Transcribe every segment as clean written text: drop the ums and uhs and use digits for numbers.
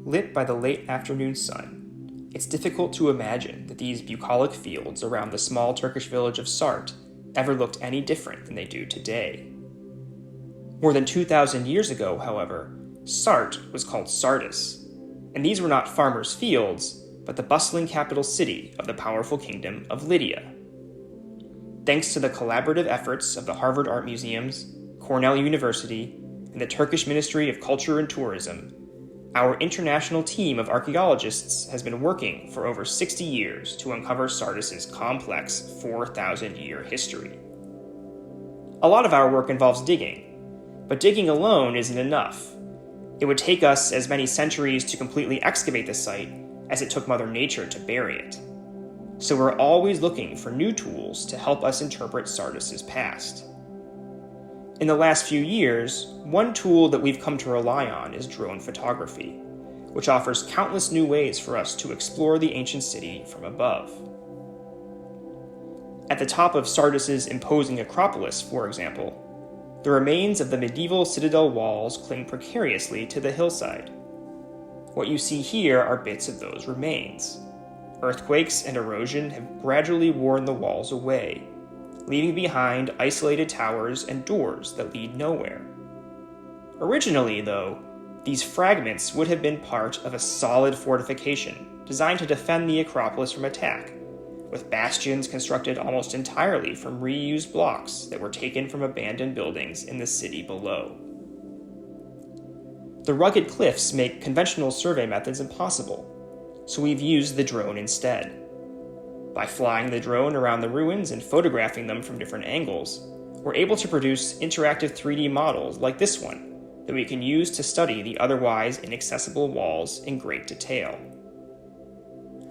Lit by the late afternoon sun, it's difficult to imagine that these bucolic fields around the small Turkish village of Sart ever looked any different than they do today. More than 2,000 years ago, however, Sart was called Sardis, and these were not farmers' fields, but the bustling capital city of the powerful kingdom of Lydia. Thanks to the collaborative efforts of the Harvard Art Museums, Cornell University, and the Turkish Ministry of Culture and Tourism, our international team of archaeologists has been working for over 60 years to uncover Sardis's complex 4,000-year history. A lot of our work involves digging, but digging alone isn't enough. It would take us as many centuries to completely excavate the site as it took Mother Nature to bury it. So we're always looking for new tools to help us interpret Sardis's past. In the last few years, one tool that we've come to rely on is drone photography, which offers countless new ways for us to explore the ancient city from above. At the top of Sardis's imposing Acropolis, for example, the remains of the medieval Citadel Walls cling precariously to the hillside. What you see here are bits of those remains. Earthquakes and erosion have gradually worn the walls away, leaving behind isolated towers and doors that lead nowhere. Originally, though, these fragments would have been part of a solid fortification designed to defend the Acropolis from attack, with bastions constructed almost entirely from reused blocks that were taken from abandoned buildings in the city below. The rugged cliffs make conventional survey methods impossible, so we've used the drone instead. By flying the drone around the ruins and photographing them from different angles, we're able to produce interactive 3D models like this one that we can use to study the otherwise inaccessible walls in great detail.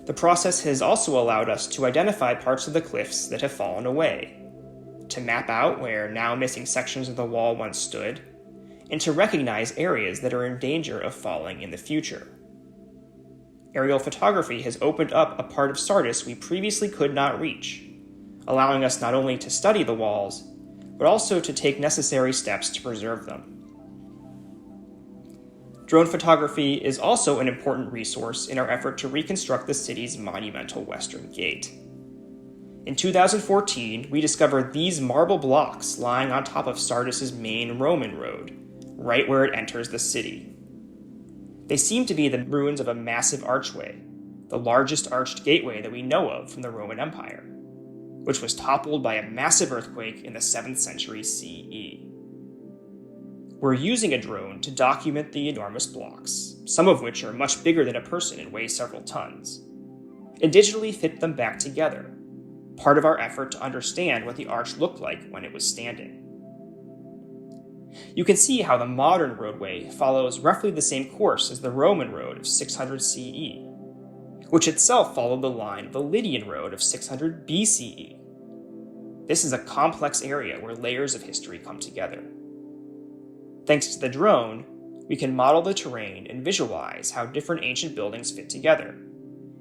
The process has also allowed us to identify parts of the cliffs that have fallen away, to map out where now missing sections of the wall once stood, and to recognize areas that are in danger of falling in the future. Aerial photography has opened up a part of Sardis we previously could not reach, allowing us not only to study the walls, but also to take necessary steps to preserve them. Drone photography is also an important resource in our effort to reconstruct the city's monumental western gate. In 2014, we discovered these marble blocks lying on top of Sardis's main Roman road, right where it enters the city. They seem to be the ruins of a massive archway, the largest arched gateway that we know of from the Roman Empire, which was toppled by a massive earthquake in the 7th century CE. We're using a drone to document the enormous blocks, some of which are much bigger than a person and weigh several tons, and digitally fit them back together, part of our effort to understand what the arch looked like when it was standing. You can see how the modern roadway follows roughly the same course as the Roman road of 600 CE, which itself followed the line of the Lydian road of 600 BCE. This is a complex area where layers of history come together. Thanks to the drone, we can model the terrain and visualize how different ancient buildings fit together,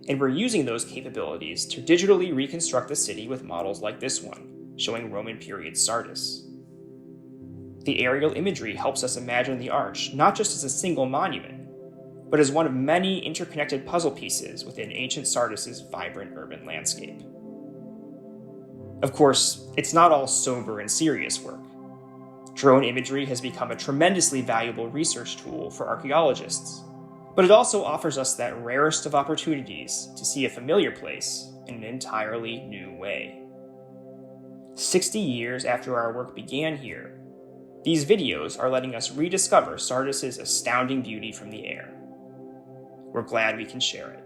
and we're using those capabilities to digitally reconstruct the city with models like this one, showing Roman period Sardis. The aerial imagery helps us imagine the arch not just as a single monument, but as one of many interconnected puzzle pieces within ancient Sardis's vibrant urban landscape. Of course, it's not all sober and serious work. Drone imagery has become a tremendously valuable research tool for archaeologists, but it also offers us that rarest of opportunities to see a familiar place in an entirely new way. 60 years after our work began here, these videos are letting us rediscover Sardis's astounding beauty from the air. We're glad we can share it.